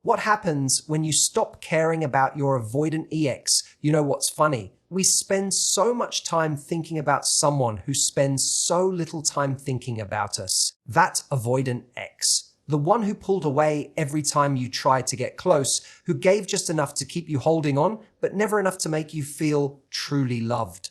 What happens when you stop caring about your avoidant EX? You know what's funny? We spend so much time thinking about someone who spends so little time thinking about us. That avoidant ex. The one who pulled away every time you tried to get close, who gave just enough to keep you holding on, but never enough to make you feel truly loved.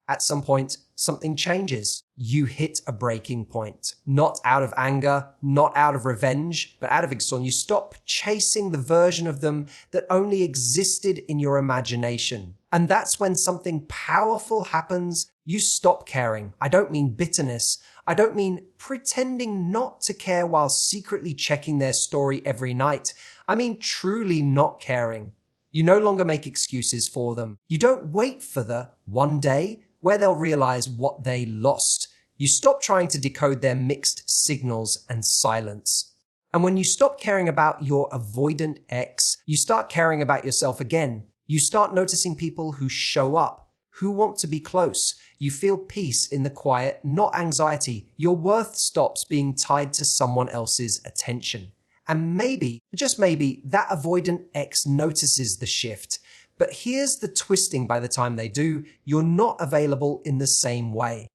At some point, something changes. You hit a breaking point. Not out of anger, not out of revenge, but out of exhaustion. You stop chasing the version of them that only existed in your imagination. And that's when something powerful happens. You stop caring. I don't mean bitterness. I don't mean pretending not to care while secretly checking their story every night. I mean truly not caring. You no longer make excuses for them. You don't wait for the one day where they'll realize what they lost. You stop trying to decode their mixed signals and silence. And when you stop caring about your avoidant ex, you start caring about yourself again. You start noticing people who show up, who want to be close. You feel peace in the quiet, not anxiety. Your worth stops being tied to someone else's attention. And maybe, just maybe, that avoidant ex notices the shift. But here's the twisting: by the time they do, you're not available in the same way.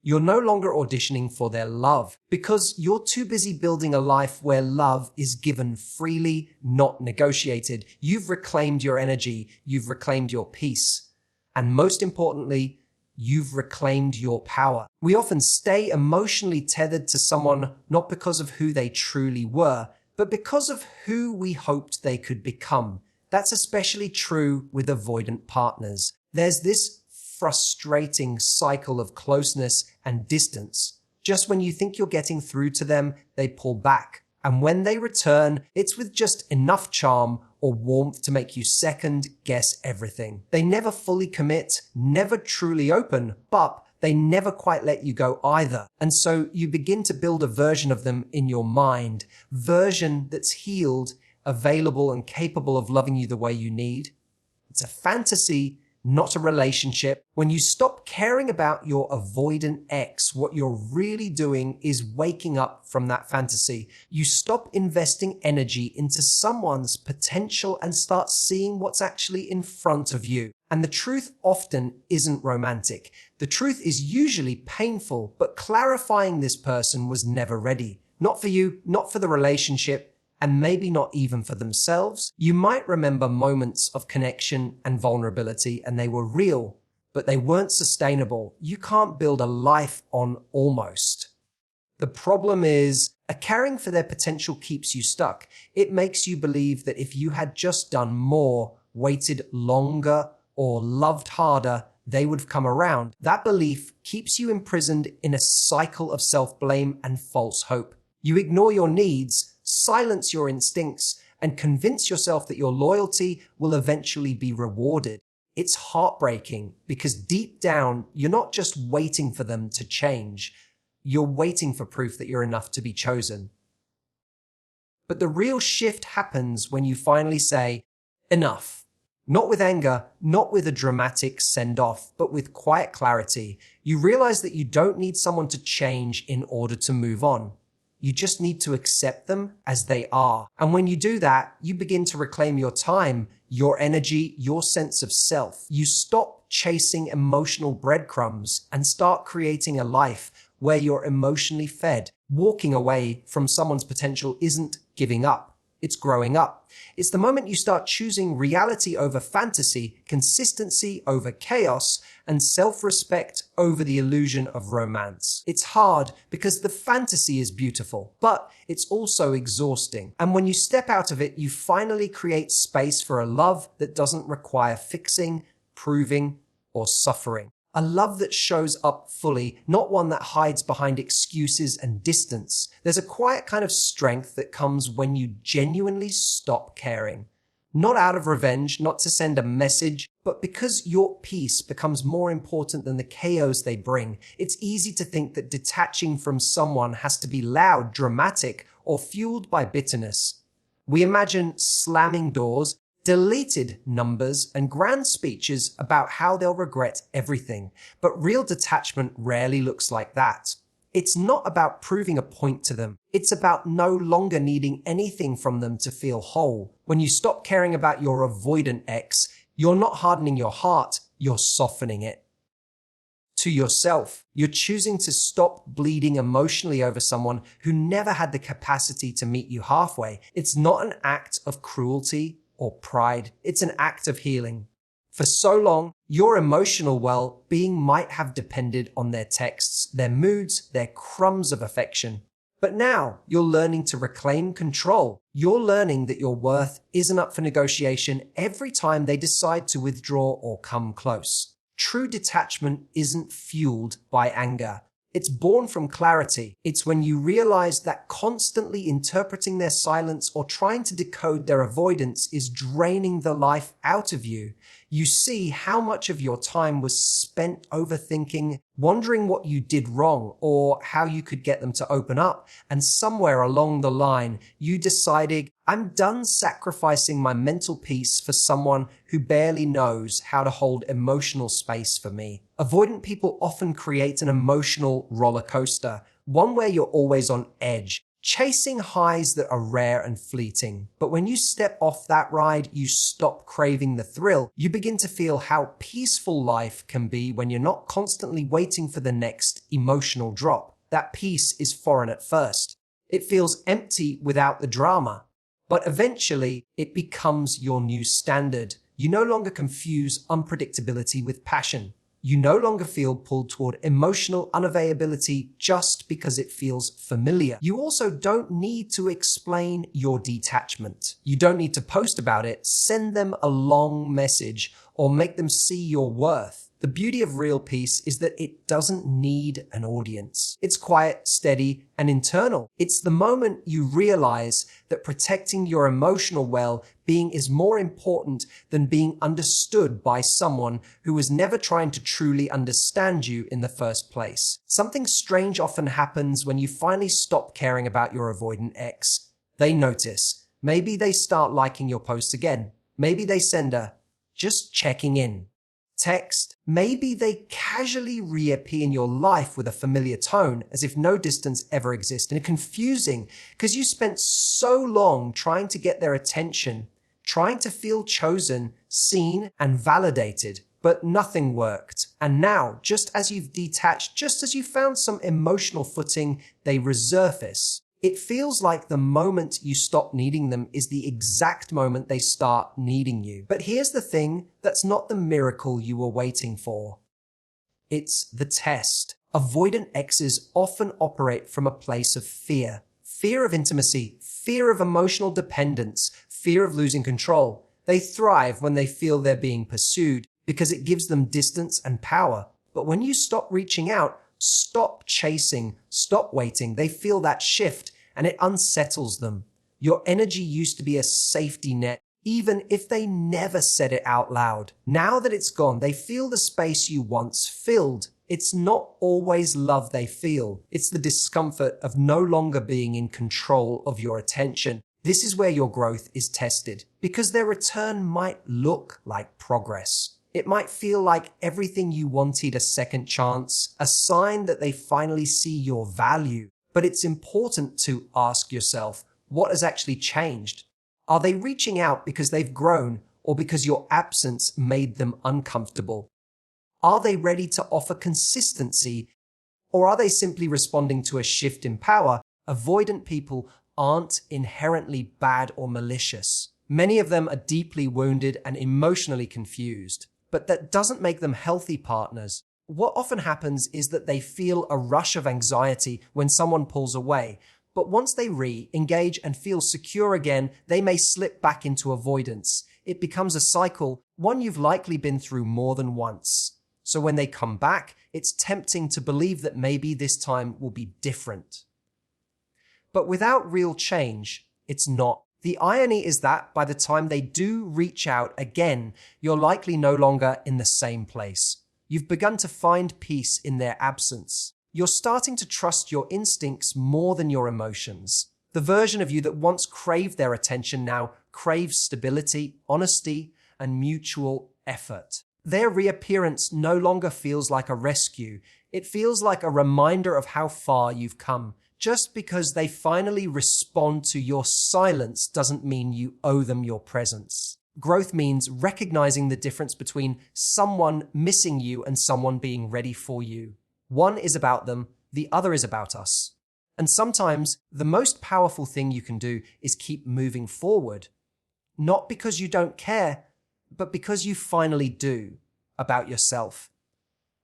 You're no longer auditioning for their love because you're too busy building a life where love is given freely, not negotiated. You've reclaimed your energy. You've reclaimed your peace. And most importantly, you've reclaimed your power. We often stay emotionally tethered to someone not because of who they truly were, but because of who we hoped they could become. That's especially true with avoidant partners. There's this frustrating cycle of closeness and distance. Just when you think you're getting through to them, they pull back. And when they return, it's with just enough charm or warmth to make you second guess everything. They never fully commit, never truly open, but they never quite let you go either. And so you begin to build a version of them in your mind, version that's healed, available and capable of loving you the way you need. It's a fantasy, not a relationship. When you stop caring about your avoidant ex, what you're really doing is waking up from that fantasy. You stop investing energy into someone's potential and start seeing what's actually in front of you. And the truth often isn't romantic. The truth is usually painful, but clarifying this person was never ready. Not for you, not for the relationship, and maybe not even for themselves. You might remember moments of connection and vulnerability, and they were real, but they weren't sustainable. You can't build a life on almost. The problem is, caring for their potential keeps you stuck. It makes you believe that if you had just done more, waited longer, or loved harder, they would have come around. That belief keeps you imprisoned in a cycle of self-blame and false hope. You ignore your needs, silence your instincts, and convince yourself that your loyalty will eventually be rewarded. It's heartbreaking because deep down, you're not just waiting for them to change. You're waiting for proof that you're enough to be chosen. But the real shift happens when you finally say, enough. Not with anger, not with a dramatic send-off, but with quiet clarity. You realize that you don't need someone to change in order to move on. You just need to accept them as they are. And when you do that, you begin to reclaim your time, your energy, your sense of self. You stop chasing emotional breadcrumbs and start creating a life where you're emotionally fed. Walking away from someone's potential isn't giving up. It's growing up. It's the moment you start choosing reality over fantasy, consistency over chaos, and self-respect over the illusion of romance. It's hard because the fantasy is beautiful, but it's also exhausting. And when you step out of it, you finally create space for a love that doesn't require fixing, proving, or suffering. A love that shows up fully, not one that hides behind excuses and distance. There's a quiet kind of strength that comes when you genuinely stop caring. Not out of revenge, not to send a message, but because your peace becomes more important than the chaos they bring. It's easy to think that detaching from someone has to be loud, dramatic, or fueled by bitterness. We imagine slamming doors, deleted numbers, and grand speeches about how they'll regret everything. But real detachment rarely looks like that. It's not about proving a point to them. It's about no longer needing anything from them to feel whole. When you stop caring about your avoidant ex, you're not hardening your heart, you're softening it. To yourself, you're choosing to stop bleeding emotionally over someone who never had the capacity to meet you halfway. It's not an act of cruelty or pride. It's an act of healing. For so long, your emotional well-being might have depended on their texts, their moods, their crumbs of affection. But now you're learning to reclaim control. You're learning that your worth isn't up for negotiation every time they decide to withdraw or come close. True detachment isn't fueled by anger. It's born from clarity. It's when you realize that constantly interpreting their silence or trying to decode their avoidance is draining the life out of you. You see how much of your time was spent overthinking, wondering what you did wrong or how you could get them to open up. And somewhere along the line, you decided, I'm done sacrificing my mental peace for someone who barely knows how to hold emotional space for me. Avoidant people often create an emotional roller coaster, one where you're always on edge, chasing highs that are rare and fleeting. But when you step off that ride, you stop craving the thrill. You begin to feel how peaceful life can be when you're not constantly waiting for the next emotional drop. That peace is foreign at first. It feels empty without the drama. But eventually, it becomes your new standard. You no longer confuse unpredictability with passion. You no longer feel pulled toward emotional unavailability just because it feels familiar. You also don't need to explain your detachment. You don't need to post about it, send them a long message, or make them see your worth. The beauty of real peace is that it doesn't need an audience. It's quiet, steady, and internal. It's the moment you realize that protecting your emotional well-being is more important than being understood by someone who was never trying to truly understand you in the first place. Something strange often happens when you finally stop caring about your avoidant ex. They notice. Maybe they start liking your posts again. Maybe they send a "just checking in" text. Maybe they casually reappear in your life with a familiar tone, as if no distance ever exists. And it's confusing because you spent so long trying to get their attention, trying to feel chosen, seen, and validated, but nothing worked. And now, just as you've detached, just as you found some emotional footing, they resurface. It feels like the moment you stop needing them is the exact moment they start needing you. But here's the thing, that's not the miracle you were waiting for. It's the test. Avoidant exes often operate from a place of fear. Fear of intimacy, fear of emotional dependence, fear of losing control. They thrive when they feel they're being pursued because it gives them distance and power. But when you stop reaching out, stop chasing, stop waiting, they feel that shift and it unsettles them. Your energy used to be a safety net, even if they never said it out loud. Now that it's gone, they feel the space you once filled. It's not always love they feel. It's the discomfort of no longer being in control of your attention. This is where your growth is tested, because their return might look like progress. It might feel like everything you wanted a second chance, a sign that they finally see your value. But it's important to ask yourself, what has actually changed? Are they reaching out because they've grown or because your absence made them uncomfortable? Are they ready to offer consistency, or are they simply responding to a shift in power? Avoidant people aren't inherently bad or malicious. Many of them are deeply wounded and emotionally confused. But that doesn't make them healthy partners. What often happens is that they feel a rush of anxiety when someone pulls away, but once they re-engage and feel secure again, they may slip back into avoidance. It becomes a cycle, one you've likely been through more than once. So when they come back, it's tempting to believe that maybe this time will be different. But without real change, it's not. The irony is that by the time they do reach out again, you're likely no longer in the same place. You've begun to find peace in their absence. You're starting to trust your instincts more than your emotions. The version of you that once craved their attention now craves stability, honesty, and mutual effort. Their reappearance no longer feels like a rescue. It feels like a reminder of how far you've come. Just because they finally respond to your silence doesn't mean you owe them your presence. Growth means recognizing the difference between someone missing you and someone being ready for you. One is about them, the other is about us. And sometimes the most powerful thing you can do is keep moving forward. Not because you don't care, but because you finally do about yourself.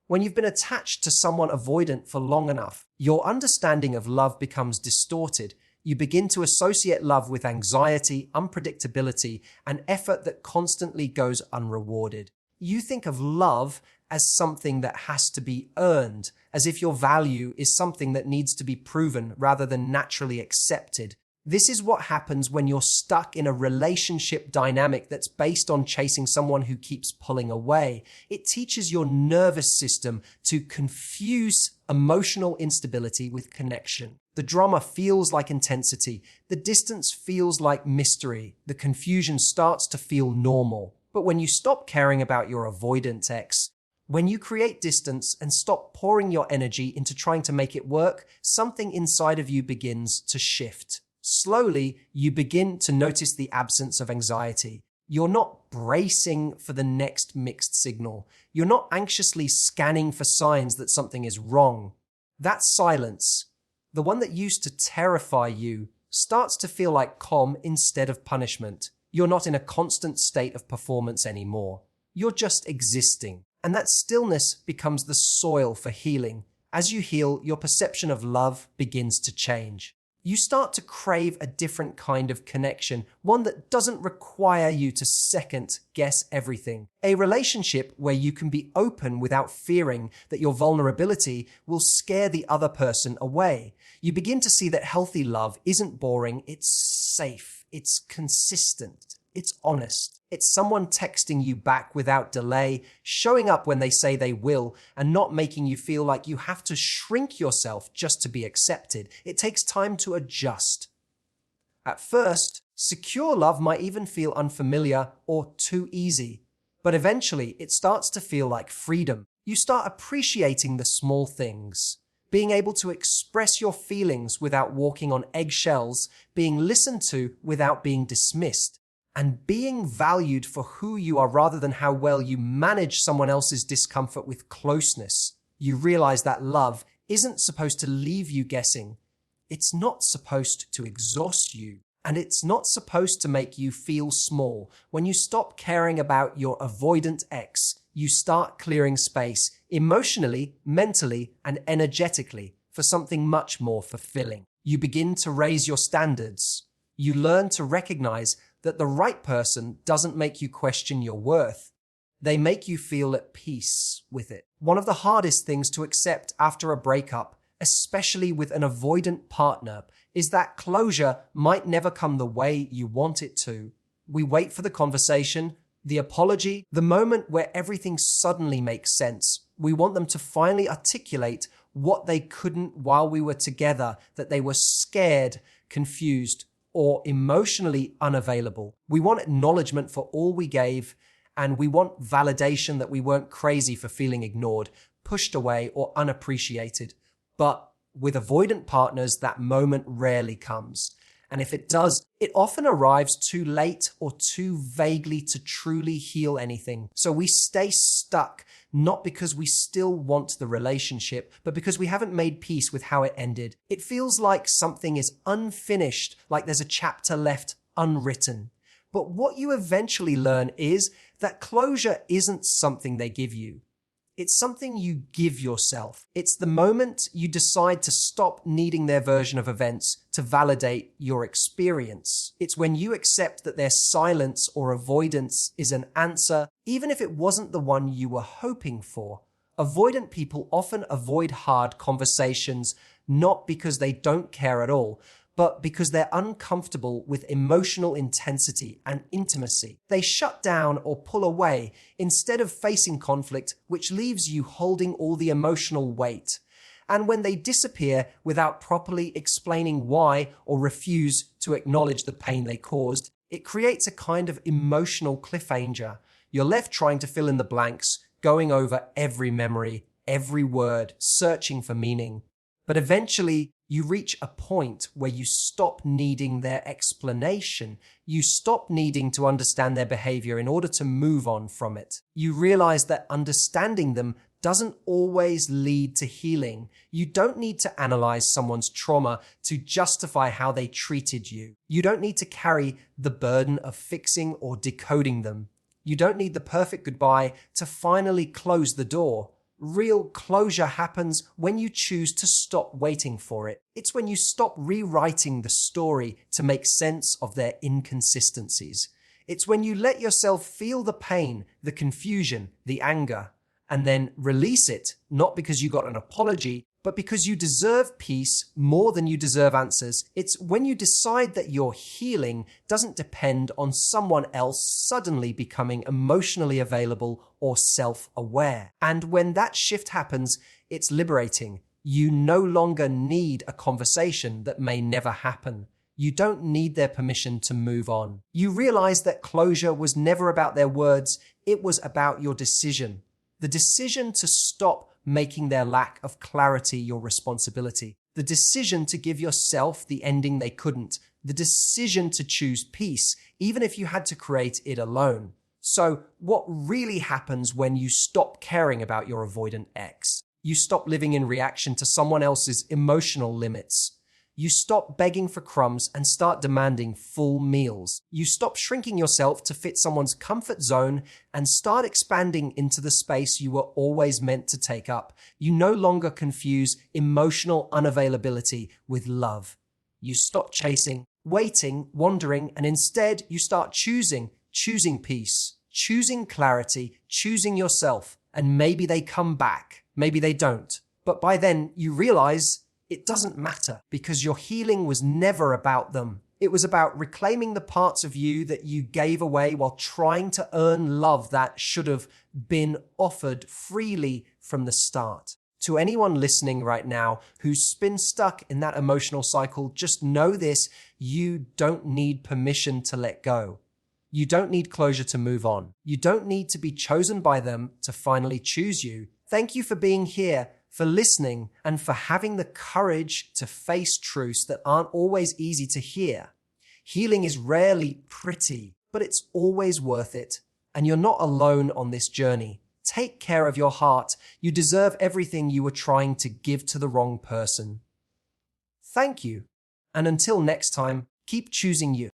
When you've been attached to someone avoidant for long enough, your understanding of love becomes distorted. You begin to associate love with anxiety, unpredictability, and effort that constantly goes unrewarded. You think of love as something that has to be earned, as if your value is something that needs to be proven rather than naturally accepted. This is what happens when you're stuck in a relationship dynamic that's based on chasing someone who keeps pulling away. It teaches your nervous system to confuse emotional instability with connection. The drama feels like intensity. The distance feels like mystery. The confusion starts to feel normal. But when you stop caring about your avoidant ex, when you create distance and stop pouring your energy into trying to make it work, something inside of you begins to shift. Slowly, you begin to notice the absence of anxiety. You're not bracing for the next mixed signal. You're not anxiously scanning for signs that something is wrong. That silence, the one that used to terrify you, starts to feel like calm instead of punishment. You're not in a constant state of performance anymore. You're just existing. And that stillness becomes the soil for healing. As you heal, your perception of love begins to change. You start to crave a different kind of connection, one that doesn't require you to second guess everything. A relationship where you can be open without fearing that your vulnerability will scare the other person away. You begin to see that healthy love isn't boring, it's safe, it's consistent, it's honest. It's someone texting you back without delay, showing up when they say they will, and not making you feel like you have to shrink yourself just to be accepted. It takes time to adjust. At first, secure love might even unfeel unfamiliar or too easy, but eventually it starts to feel like freedom. You start appreciating the small things, being able to express your feelings without walking on eggshells, being listened to without being dismissed, and being valued for who you are rather than how well you manage someone else's discomfort with closeness. You realize that love isn't supposed to leave you guessing. It's not supposed to exhaust you. And it's not supposed to make you feel small. When you stop caring about your avoidant ex, you start clearing space emotionally, mentally, and energetically for something much more fulfilling. You begin to raise your standards. You learn to recognize that the right person doesn't make you question your worth. They make you feel at peace with it. One of the hardest things to accept after a breakup, especially with an avoidant partner, is that closure might never come the way you want it to. We wait for the conversation, the apology, the moment where everything suddenly makes sense. We want them to finally articulate what they couldn't while we were together, that they were scared, confused, or emotionally unavailable. We want acknowledgement for all we gave, and we want validation that we weren't crazy for feeling ignored, pushed away, or unappreciated. But with avoidant partners, that moment rarely comes. And if it does, it often arrives too late or too vaguely to truly heal anything. So we stay stuck, not because we still want the relationship, but because we haven't made peace with how it ended. It feels like something is unfinished, like there's a chapter left unwritten. But what you eventually learn is that closure isn't something they give you. It's something you give yourself. It's the moment you decide to stop needing their version of events to validate your experience. It's when you accept that their silence or avoidance is an answer, even if it wasn't the one you were hoping for. Avoidant people often avoid hard conversations, not because they don't care at all, but because they're uncomfortable with emotional intensity and intimacy. They shut down or pull away instead of facing conflict, which leaves you holding all the emotional weight. And when they disappear without properly explaining why or refuse to acknowledge the pain they caused, it creates a kind of emotional cliffhanger. You're left trying to fill in the blanks, going over every memory, every word, searching for meaning. But eventually, you reach a point where you stop needing their explanation. You stop needing to understand their behavior in order to move on from it. You realize that understanding them doesn't always lead to healing. You don't need to analyze someone's trauma to justify how they treated you. You don't need to carry the burden of fixing or decoding them. You don't need the perfect goodbye to finally close the door. Real closure happens when you choose to stop waiting for it. It's when you stop rewriting the story to make sense of their inconsistencies. It's when you let yourself feel the pain, the confusion, the anger, and then release it, not because you got an apology, but because you deserve peace more than you deserve answers. It's when you decide that your healing doesn't depend on someone else suddenly becoming emotionally available or self-aware. And when that shift happens, it's liberating. You no longer need a conversation that may never happen. You don't need their permission to move on. You realize that closure was never about their words, it was about your decision. The decision to stop making their lack of clarity your responsibility. The decision to give yourself the ending they couldn't. The decision to choose peace, even if you had to create it alone. So, what really happens when you stop caring about your avoidant ex? You stop living in reaction to someone else's emotional limits. You stop begging for crumbs and start demanding full meals. You stop shrinking yourself to fit someone's comfort zone and start expanding into the space you were always meant to take up. You no longer confuse emotional unavailability with love. You stop chasing, waiting, wandering, and instead you start choosing peace, choosing clarity, choosing yourself. And maybe they come back, maybe they don't. But by then you realize it doesn't matter because your healing was never about them. It was about reclaiming the parts of you that you gave away while trying to earn love that should have been offered freely from the start. To anyone listening right now who's been stuck in that emotional cycle, just know this: you don't need permission to let go. You don't need closure to move on. You don't need to be chosen by them to finally choose you. Thank you for being here, for listening, and for having the courage to face truths that aren't always easy to hear. Healing is rarely pretty, but it's always worth it. And you're not alone on this journey. Take care of your heart. You deserve everything you were trying to give to the wrong person. Thank you. And until next time, keep choosing you.